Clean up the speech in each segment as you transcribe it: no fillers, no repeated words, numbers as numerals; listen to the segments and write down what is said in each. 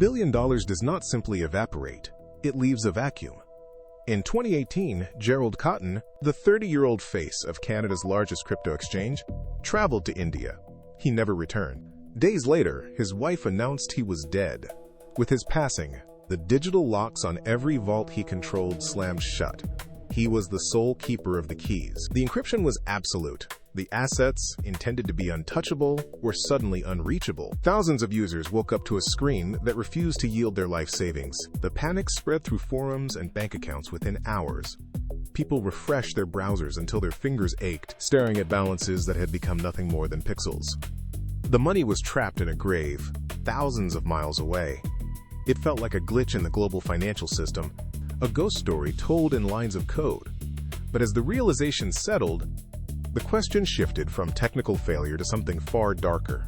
billion does not simply evaporate, it leaves a vacuum. In 2018, Gerald Cotten, the 30-year-old face of Canada's largest crypto exchange, traveled to India. He never returned. Days later, his wife announced he was dead. With his passing, the digital locks on every vault he controlled slammed shut. He was the sole keeper of the keys. The encryption was absolute. The assets, intended to be untouchable, were suddenly unreachable. Thousands of users woke up to a screen that refused to yield their life savings. The panic spread through forums and bank accounts within hours. People refreshed their browsers until their fingers ached, staring at balances that had become nothing more than pixels. The money was trapped in a grave, thousands of miles away. It felt like a glitch in the global financial system, a ghost story told in lines of code. But as the realization settled, the question shifted from technical failure to something far darker.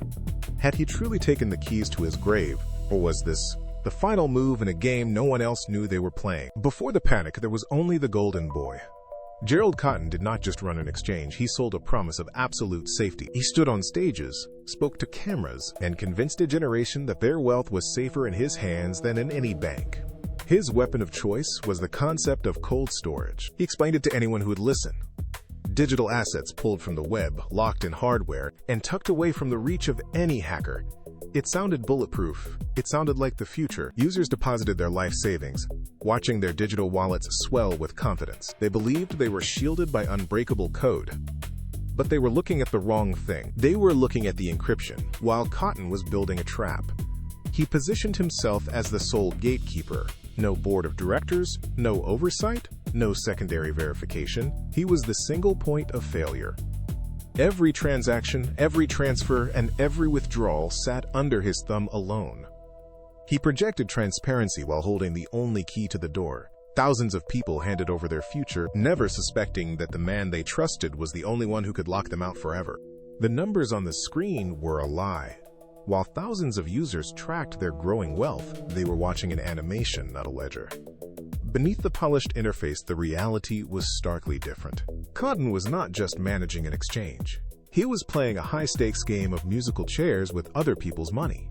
Had he truly taken the keys to his grave, or was this the final move in a game no one else knew they were playing? Before the panic, there was only the golden boy. Gerald Cotten did not just run an exchange, he sold a promise of absolute safety. He stood on stages, spoke to cameras, and convinced a generation that their wealth was safer in his hands than in any bank. His weapon of choice was the concept of cold storage. He explained it to anyone who would listen. Digital assets pulled from the web, locked in hardware, and tucked away from the reach of any hacker. It sounded bulletproof. It sounded like the future. Users deposited their life savings, watching their digital wallets swell with confidence. They believed they were shielded by unbreakable code. But they were looking at the wrong thing. They were looking at the encryption, while Cotten was building a trap. He positioned himself as the sole gatekeeper. No board of directors, no oversight, no secondary verification. He was the single point of failure. Every transaction, every transfer, and every withdrawal sat under his thumb alone. He projected transparency while holding the only key to the door. Thousands of people handed over their future, never suspecting that the man they trusted was the only one who could lock them out forever. The numbers on the screen were a lie. While thousands of users tracked their growing wealth, they were watching an animation, not a ledger. Beneath the polished interface, the reality was starkly different. Cotten was not just managing an exchange. He was playing a high-stakes game of musical chairs with other people's money.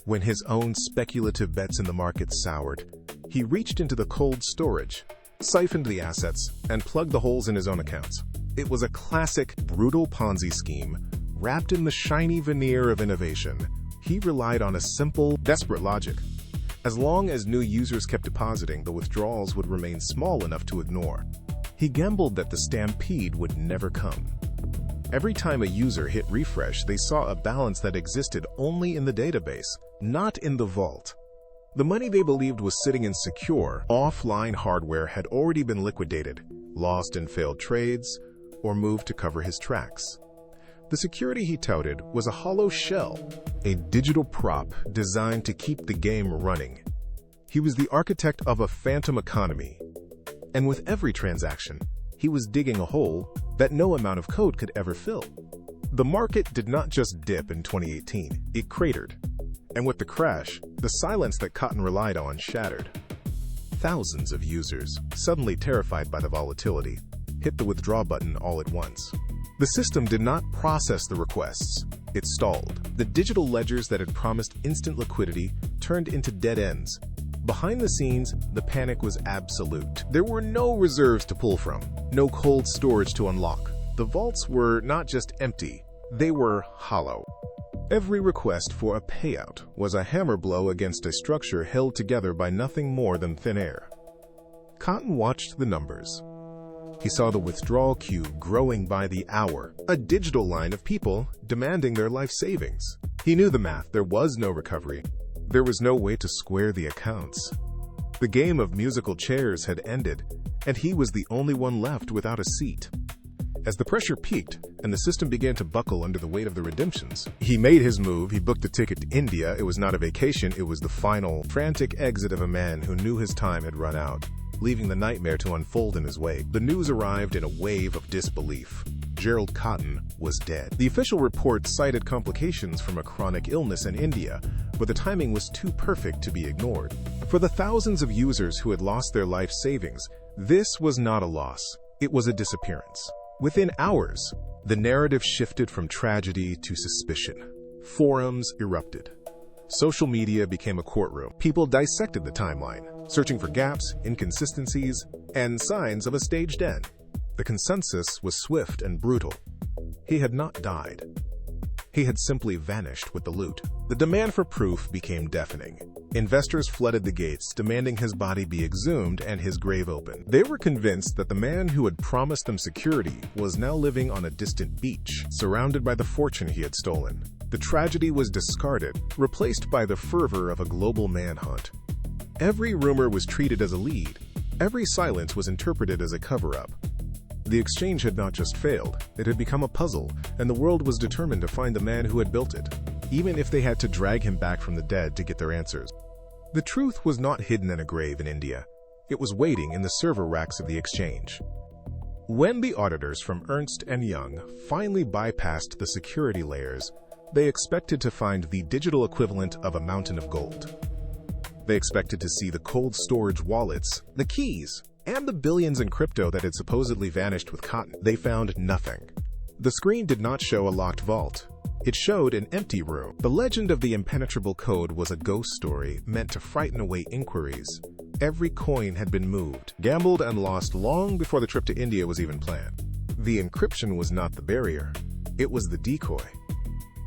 When his own speculative bets in the market soured, he reached into the cold storage, siphoned the assets, and plugged the holes in his own accounts. It was a classic, brutal Ponzi scheme, wrapped in the shiny veneer of innovation. He relied on a simple, desperate logic. As long as new users kept depositing, the withdrawals would remain small enough to ignore. He gambled that the stampede would never come. Every time a user hit refresh, they saw a balance that existed only in the database, not in the vault. The money they believed was sitting in secure, offline hardware had already been liquidated, lost in failed trades, or moved to cover his tracks. The security he touted was a hollow shell, a digital prop designed to keep the game running. He was the architect of a phantom economy. And with every transaction, he was digging a hole that no amount of code could ever fill. The market did not just dip in 2018, it cratered. And with the crash, the silence that Cotten relied on shattered. Thousands of users, suddenly terrified by the volatility, hit the withdraw button all at once. The system did not process the requests. It stalled. The digital ledgers that had promised instant liquidity turned into dead ends. Behind the scenes, the panic was absolute. There were no reserves to pull from, no cold storage to unlock. The vaults were not just empty, they were hollow. Every request for a payout was a hammer blow against a structure held together by nothing more than thin air. Cotten watched the numbers. He saw the withdrawal queue growing by the hour, a digital line of people demanding their life savings. He knew the math. There was no recovery. There was no way to square the accounts. The game of musical chairs had ended, and he was the only one left without a seat. As the pressure peaked and the system began to buckle under the weight of the redemptions, he made his move. He booked a ticket to India. It was not a vacation. It was the final, frantic exit of a man who knew his time had run out, leaving the nightmare to unfold in his wake. The news arrived in a wave of disbelief. Gerald Cotten was dead. The official report cited complications from a chronic illness in India, but the timing was too perfect to be ignored. For the thousands of users who had lost their life savings, this was not a loss. It was a disappearance. Within hours, the narrative shifted from tragedy to suspicion. Forums erupted. Social media became a courtroom. People dissected the timeline, searching for gaps, inconsistencies, and signs of a staged end. The consensus was swift and brutal. He had not died. He had simply vanished with the loot. The demand for proof became deafening. Investors flooded the gates, demanding his body be exhumed and his grave opened. They were convinced that the man who had promised them security was now living on a distant beach, surrounded by the fortune he had stolen. The tragedy was discarded, replaced by the fervor of a global manhunt. Every rumor was treated as a lead. Every silence was interpreted as a cover-up. The exchange had not just failed, it had become a puzzle, and the world was determined to find the man who had built it, even if they had to drag him back from the dead to get their answers. The truth was not hidden in a grave in India. It was waiting in the server racks of the exchange. When the auditors from Ernst & Young finally bypassed the security layers, they expected to find the digital equivalent of a mountain of gold. They expected to see the cold storage wallets, the keys, and the billions in crypto that had supposedly vanished with Cotten. They found nothing. The screen did not show a locked vault. It showed an empty room. The legend of the impenetrable code was a ghost story meant to frighten away inquiries. Every coin had been moved, gambled, and lost long before the trip to India was even planned. The encryption was not the barrier. It was the decoy.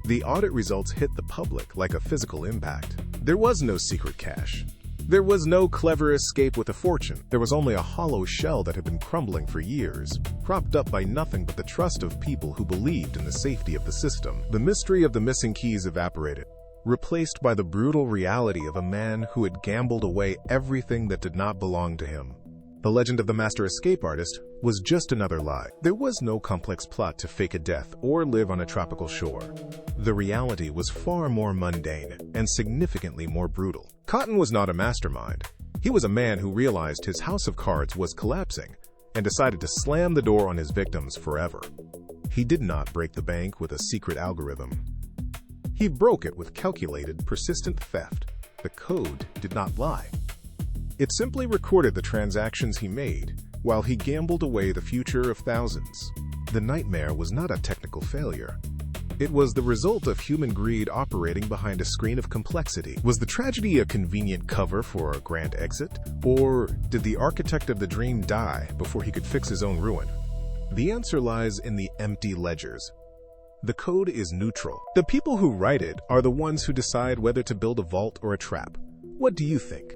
The audit results hit the public like a physical impact. There was no secret cache. There was no clever escape with a fortune. There was only a hollow shell that had been crumbling for years, propped up by nothing but the trust of people who believed in the safety of the system. The mystery of the missing keys evaporated, replaced by the brutal reality of a man who had gambled away everything that did not belong to him. The legend of the master escape artist was just another lie. There was no complex plot to fake a death or live on a tropical shore. The reality was far more mundane and significantly more brutal. Cotten was not a mastermind. He was a man who realized his house of cards was collapsing and decided to slam the door on his victims forever. He did not break the bank with a secret algorithm. He broke it with calculated, persistent theft. The code did not lie. It simply recorded the transactions he made, while he gambled away the future of thousands. The nightmare was not a technical failure. It was the result of human greed operating behind a screen of complexity. Was the tragedy a convenient cover for a grand exit? Or did the architect of the dream die before he could fix his own ruin? The answer lies in the empty ledgers. The code is neutral. The people who write it are the ones who decide whether to build a vault or a trap. What do you think?